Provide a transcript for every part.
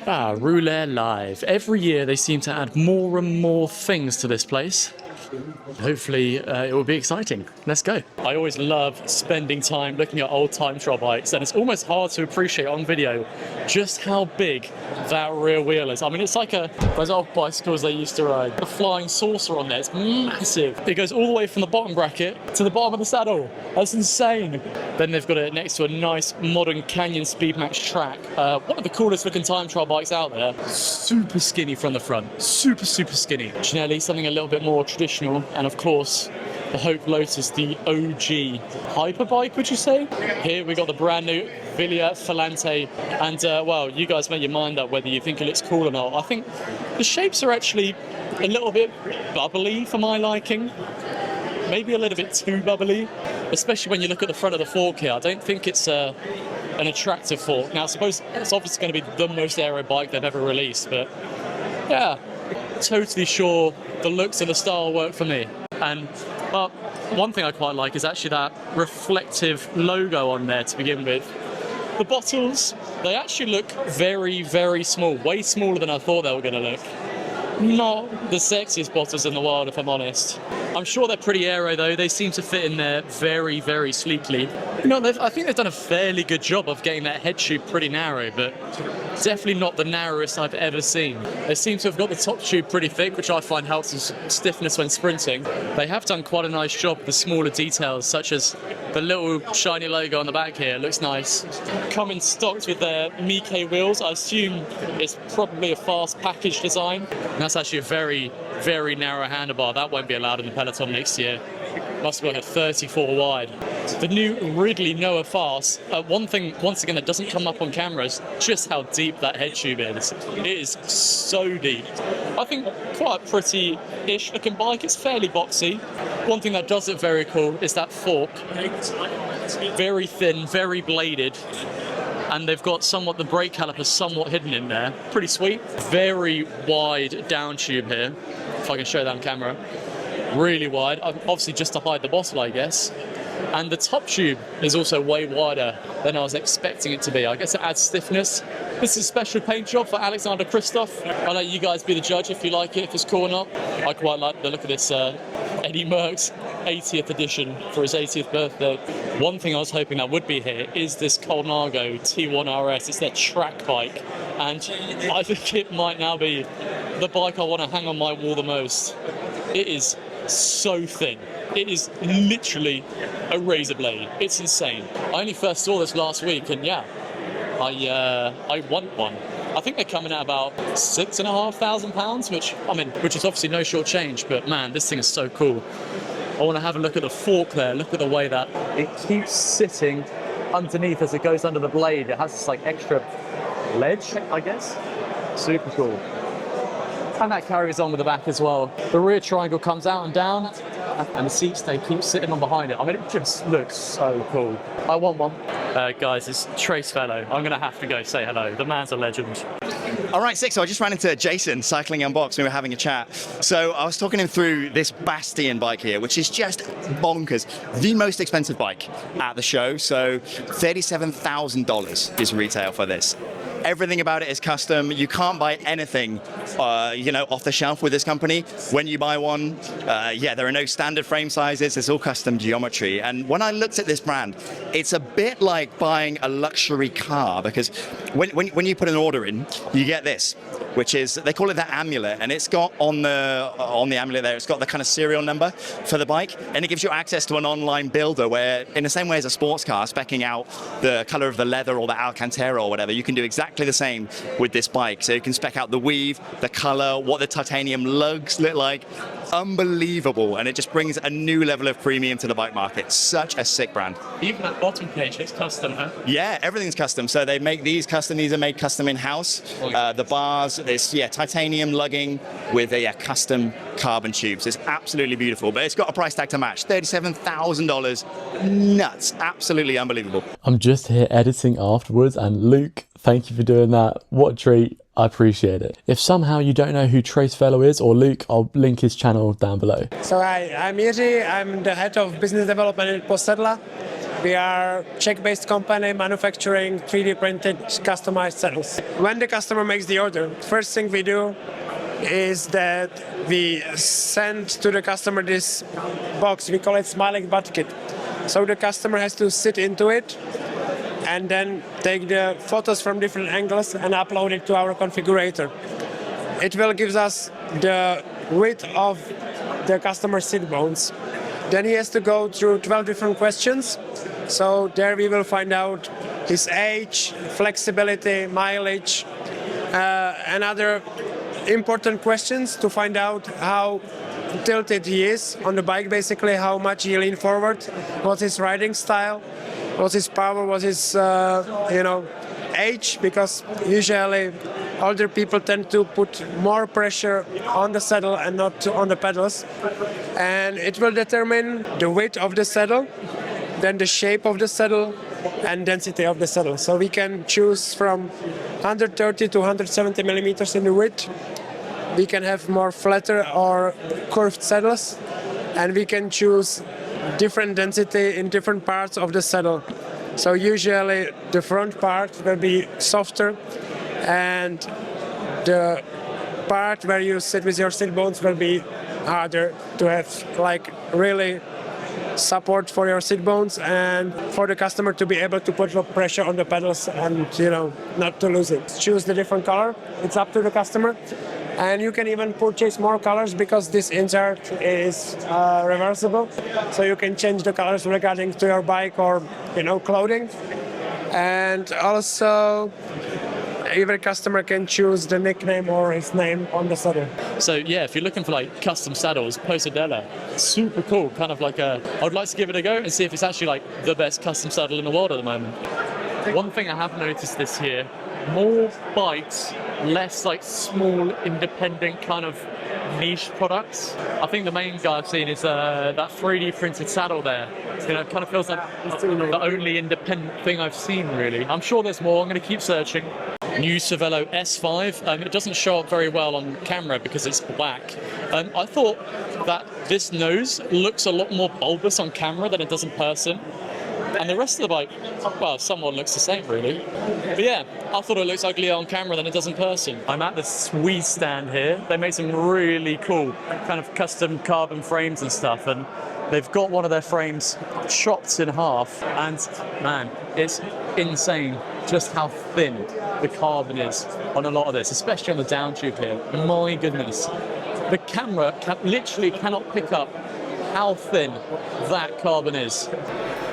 Rouleur Live. Every year they seem to add more and more things to this place. Hopefully it will be exciting. Let's go. I always love spending time looking at old time trial bikes, and it's almost hard to appreciate on video just how big that rear wheel is. I mean, it's like those old bicycles they used to ride. The flying saucer on there, it's massive. It goes all the way from the bottom bracket to the bottom of the saddle. That's insane. Then they've got it next to a nice modern Canyon Speedmax track. One of the coolest looking time trial bikes out there. Super skinny from the front. Super skinny. Ginelli, something a little bit more traditional. And of course, the Hope Lotus, the OG hyperbike, would you say? Here we got the brand new Villa Falante, and well, you guys make your mind up whether you think it looks cool or not. I think the shapes are actually a little bit bubbly for my liking. Maybe a little bit too bubbly, especially when you look at the front of the fork here. I don't think it's an attractive fork. Now, I suppose it's obviously going to be the most aero bike they've ever released, but yeah, totally sure the looks and the style work for me. And one thing I quite like is actually that reflective logo on there to begin with. The bottles, they actually look very small, way smaller than I thought they were going to look. Not the sexiest bottles in the world, if I'm honest. I'm sure they're pretty aero though. They seem to fit in there very sleekly. You know, I think they've done a fairly good job of getting that head tube pretty narrow, but definitely not the narrowest I've ever seen. They seem to have got the top tube pretty thick, which I find helps with stiffness when sprinting. They have done quite a nice job with the smaller details, such as the little shiny logo on the back here. It looks nice. Coming stocked with their Miike wheels. I assume it's probably a fast package design. And that's actually a very narrow handlebar. That won't be allowed in the peloton next year. Must be like a 34 wide. The new Ridley Noah Fast. One thing, once again, that doesn't come up on camera is just how deep that head tube is. It is so deep. I think quite a pretty-ish looking bike. It's fairly boxy. One thing that does look very cool is that fork. Very thin, very bladed. And they've got the brake caliper somewhat hidden in there. Pretty sweet. Very wide down tube here, if I can show that on camera. Really wide, obviously just to hide the bottle, I guess. And the top tube is also way wider than I was expecting it to be. I guess it adds stiffness. This is a special paint job for Alexander Kristoff. I'll let you guys be the judge if you like it, if it's cool or not. I quite like the look of this Eddie Merckx 80th edition for his 80th birthday. One thing I was hoping that would be here is this Colnago T1 RS. It's their track bike, and I think it might now be the bike I want to hang on my wall the most. It is so thin. It is literally a razor blade. It's insane. I only first saw this last week, and yeah, I want one. I think they're coming at about £6,500, which is obviously no short change, but man, this thing is so cool. I want to have a look at the fork there. Look at the way that it keeps sitting underneath as it goes under the blade. It has this like extra ledge, I guess. Super cool. And that carries on with the back as well. The rear triangle comes out and down, and the seats, they keep sitting on behind it. I mean, it just looks so cool. I want one. Guys, it's Trace Fellow. I'm going to have to go say hello. The man's a legend. All right, Six, so I just ran into Jason, Cycling Unboxed. We were having a chat. So I was talking him through this Bastion bike here, which is just bonkers. The most expensive bike at the show. So $37,000 is retail for this. Everything about it is custom. You can't buy anything, off the shelf with this company. When you buy one, there are no standard frame sizes. It's all custom geometry. And when I looked at this brand, it's a bit like buying a luxury car, because when you put an order in, you get this, which is, they call it the amulet, and it's got on the amulet there, it's got the kind of serial number for the bike, and it gives you access to an online builder where, in the same way as a sports car, specking out the color of the leather or the Alcantara or whatever, you can do exactly the same with this bike. So you can spec out the weave, the color, what the titanium lugs look like. Unbelievable, and it just brings a new level of premium to the bike market. Such a sick brand. Even that bottom cage, it's custom, huh? Yeah, everything's custom. So they make these custom. These are made custom in-house. The bars, it's titanium lugging with a custom carbon tubes. It's absolutely beautiful, but it's got a price tag to match. $37,000. Nuts. Absolutely unbelievable. I'm just here editing afterwards, and Luke, thank you for doing that. What a treat. I appreciate it. If somehow you don't know who Trace Fellow is, or Luke, I'll link his channel down below. So hi, I'm Jerzy. I'm the head of business development at Postedla. We are Czech-based company manufacturing 3D printed customized saddles. When the customer makes the order, first thing we do is that we send to the customer this box. We call it Smiling Butt Kit. So the customer has to sit into it and then take the photos from different angles and upload it to our configurator. It will give us the width of the customer's sit bones. Then he has to go through 12 different questions. So there we will find out his age, flexibility, mileage, and other important questions to find out how tilted he is on the bike, basically how much he lean forward, what's his riding style, what's his power, what's his age, because usually older people tend to put more pressure on the saddle and not on the pedals. And it will determine the weight of the saddle, then the shape of the saddle and density of the saddle. So we can choose from 130 to 170 millimeters in the width. We can have more flatter or curved saddles, and we can choose different density in different parts of the saddle. So usually the front part will be softer, and the part where you sit with your sit bones will be harder to have, like, really support for your sit bones and for the customer to be able to put pressure on the pedals and not to lose it. Choose the different color. It's up to the customer. And you can even purchase more colors because this insert is reversible. So you can change the colors regarding to your bike or clothing. And also every customer can choose the nickname or his name on the saddle. So yeah, if you're looking for like custom saddles, Posadella, super cool. Kind of like I would like to give it a go and see if it's actually like the best custom saddle in the world at the moment. One thing I have noticed this year, more bikes, less like small independent kind of niche products. I think the main guy I've seen is that 3D printed saddle there. It kind of feels like the only independent thing I've seen, really. I'm sure there's more. I'm going to keep searching. New Cervelo S5. It doesn't show up very well on camera because it's black. I thought that this nose looks a lot more bulbous on camera than it does in person. And the rest of the bike, well, somewhat looks the same, really. But yeah, I thought it looks uglier on camera than it does in person. I'm at the Swedes stand here. They made some really cool kind of custom carbon frames and stuff, and they've got one of their frames chopped in half, and man, it's insane just how thin the carbon is on a lot of this, especially on the down tube here. My goodness. The camera literally cannot pick up how thin that carbon is.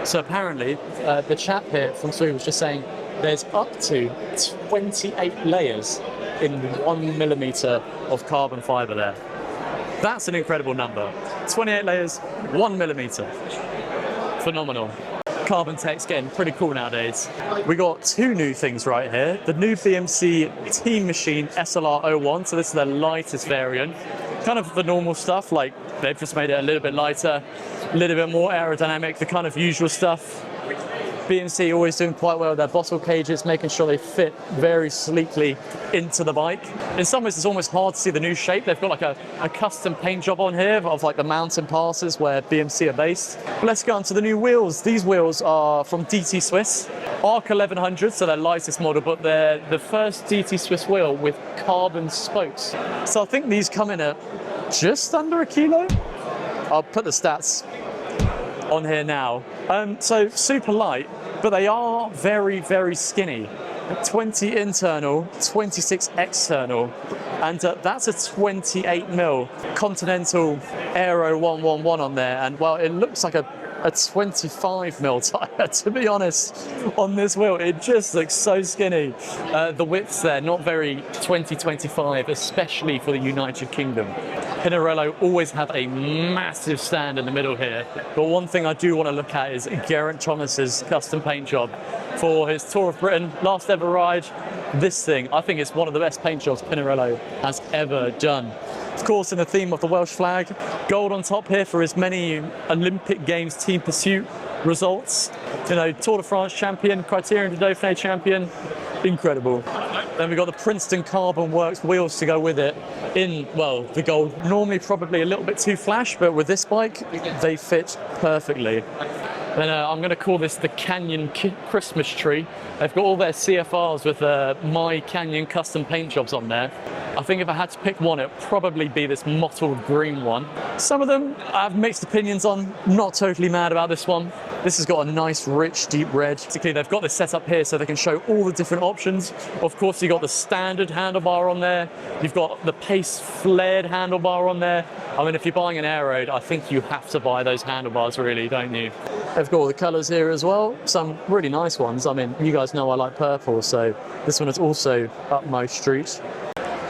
So apparently, the chap here from Sweden was just saying there's up to 28 layers in 1 millimeter of carbon fiber there. That's an incredible number. 28 layers, 1 millimeter. Phenomenal. Carbon tech's getting pretty cool nowadays. We got two new things right here. The new BMC Team Machine SLR01, so this is the lightest variant. Kind of the normal stuff, like they've just made it a little bit lighter, a little bit more aerodynamic, the kind of usual stuff. BMC always doing quite well with their bottle cages, making sure they fit very sleekly into the bike. In some ways, it's almost hard to see the new shape. They've got like a custom paint job on here of like the mountain passes where BMC are based. But let's go on to the new wheels. These wheels are from DT Swiss, Arc 1100, so their lightest model, but they're the first DT Swiss wheel with carbon spokes. So I think these come in at just under a kilo. I'll put the stats on here now. So super light, but they are very, very skinny. 20 internal, 26 external, and that's a 28mm Continental Aero 111 on there, and well, it looks like a 25mm tire, to be honest, on this wheel. It just looks so skinny. The width's there, not very 2025, especially for the United Kingdom. Pinarello always have a massive stand in the middle here, but one thing I do want to look at is Geraint Thomas's custom paint job for his Tour of Britain last ever ride. This thing, I think it's one of the best paint jobs Pinarello has ever done. Of course, in the theme of the Welsh flag, gold on top here for his many Olympic Games team pursuit results. Tour de France champion, Criterium du Dauphiné champion, incredible. Then we've got the Princeton Carbon Works wheels to go with it in, well, the gold. Normally probably a little bit too flash, but with this bike, they fit perfectly. Then I'm going to call this the Canyon Christmas tree. They've got all their CFRs with My Canyon custom paint jobs on there. I think if I had to pick one, it would probably be this mottled green one. Some of them I have mixed opinions on, not totally mad about this one. This has got a nice, rich, deep red. Basically, they've got this set up here so they can show all the different options. Of course, you've got the standard handlebar on there. You've got the Pace flared handlebar on there. I mean, if you're buying an aero, I think you have to buy those handlebars, really, don't you? They've got all the colours here as well. Some really nice ones. I mean, you guys know I like purple, so this one is also up my street.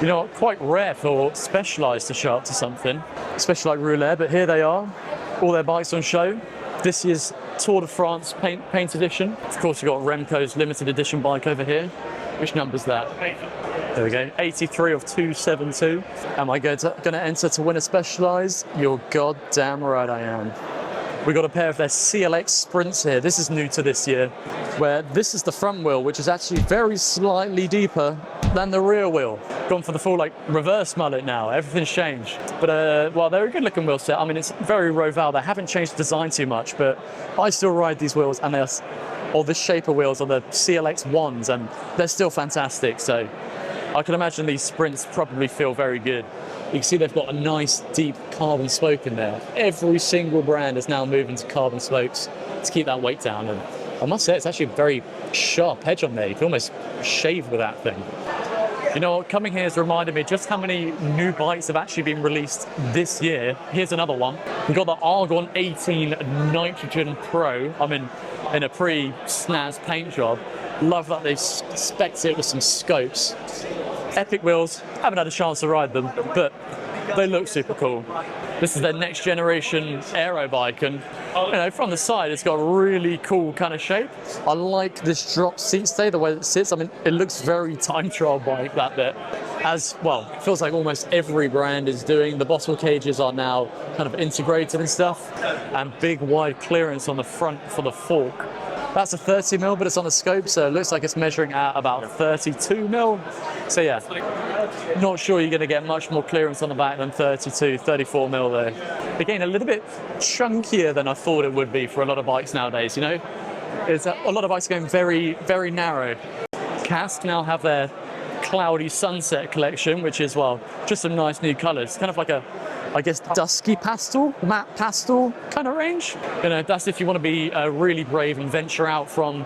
You know what, quite rare for Specialized to show up to something, especially like Rouleur, but here they are, all their bikes on show. This year's Tour de France paint edition. Of course, you've got Remco's limited edition bike over here. Which number's that? There we go, 83 of 272. Am I going to enter to win a Specialized? You're goddamn right I am. We got a pair of their CLX Sprints here. This is new to this year, where this is the front wheel, which is actually very slightly deeper than the rear wheel. Gone for the full like reverse mullet now. Everything's changed. But well, they're a good looking wheel set. I mean, it's very Roval. They haven't changed the design too much, but I still ride these wheels, and they're all the shaper wheels are the CLX ones, and they're still fantastic. So I can imagine these Sprints probably feel very good. You can see they've got a nice deep carbon spoke in there. Every single brand is now moving to carbon spokes to keep that weight down. And I must say, it's actually a very sharp edge on there. You can almost shave with that thing. You know, coming here has reminded me just how many new bikes have actually been released this year. Here's another one. We've got the Argon 18 Nitrogen Pro. I'm in a pretty snazzy paint job. Love that they've spec'd it with some scopes. Epic wheels, haven't had a chance to ride them, but they look super cool. This is their next generation aero bike, and you know, from the side it's got a really cool kind of shape. I like this drop seat stay, the way it sits. I mean, it looks very time trial bike, that bit. As well, it feels like almost every brand is doing. The bottle cages are now kind of integrated and stuff, and big wide clearance on the front for the fork. That's a 30mm, but it's on a scope, so it looks like it's measuring at about 32mm. So yeah, not sure you're going to get much more clearance on the back than 34mm though. Again, a little bit chunkier than I thought it would be for a lot of bikes nowadays, you know? A lot of bikes are going very, very narrow. Cask now have their Cloudy Sunset collection, which is, well, just some nice new colours. Kind of like a, I guess, dusky pastel, matte pastel kind of range. You know, that's if you want to be really brave and venture out from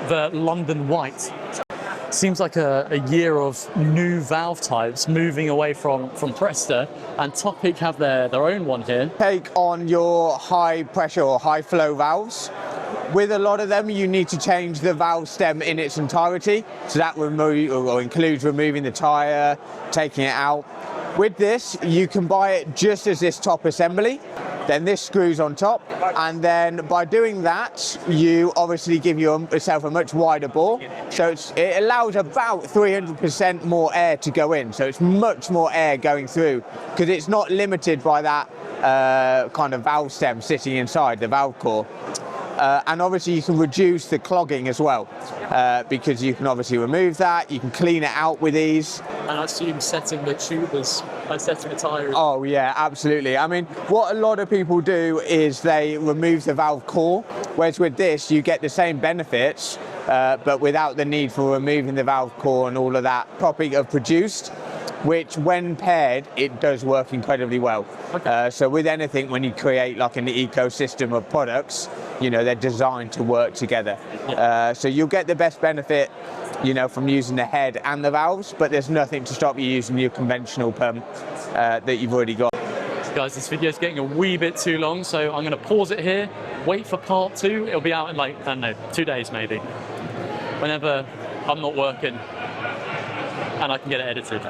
the London white. Seems like a year of new valve types moving away from Presta, and Topic have their own one here. Take on your high pressure or high flow valves. With a lot of them, you need to change the valve stem in its entirety. So that includes removing the tyre, taking it out. With this, you can buy it just as this top assembly. Then this screws on top, and then by doing that, you obviously give yourself a much wider bore. So it allows about 300% more air to go in. So it's much more air going through, because it's not limited by that kind of valve stem sitting inside the valve core. And obviously you can reduce the clogging as well, because you can obviously remove that, you can clean it out with ease. And I assume setting the tubers, like setting the tyre. Oh yeah, absolutely. I mean, what a lot of people do is they remove the valve core, whereas with this you get the same benefits, but without the need for removing the valve core and all of that Topic have produced, which when paired, it does work incredibly well. Okay. So with anything, when you create like an ecosystem of products, you know, they're designed to work together. Yeah. So you'll get the best benefit, you know, from using the head and the valves, but there's nothing to stop you using your conventional pump that you've already got. Guys, this video is getting a wee bit too long, so I'm going to pause it here, wait for part 2. It'll be out in like, I don't know, 2 days maybe. Whenever I'm not working and I can get it edited.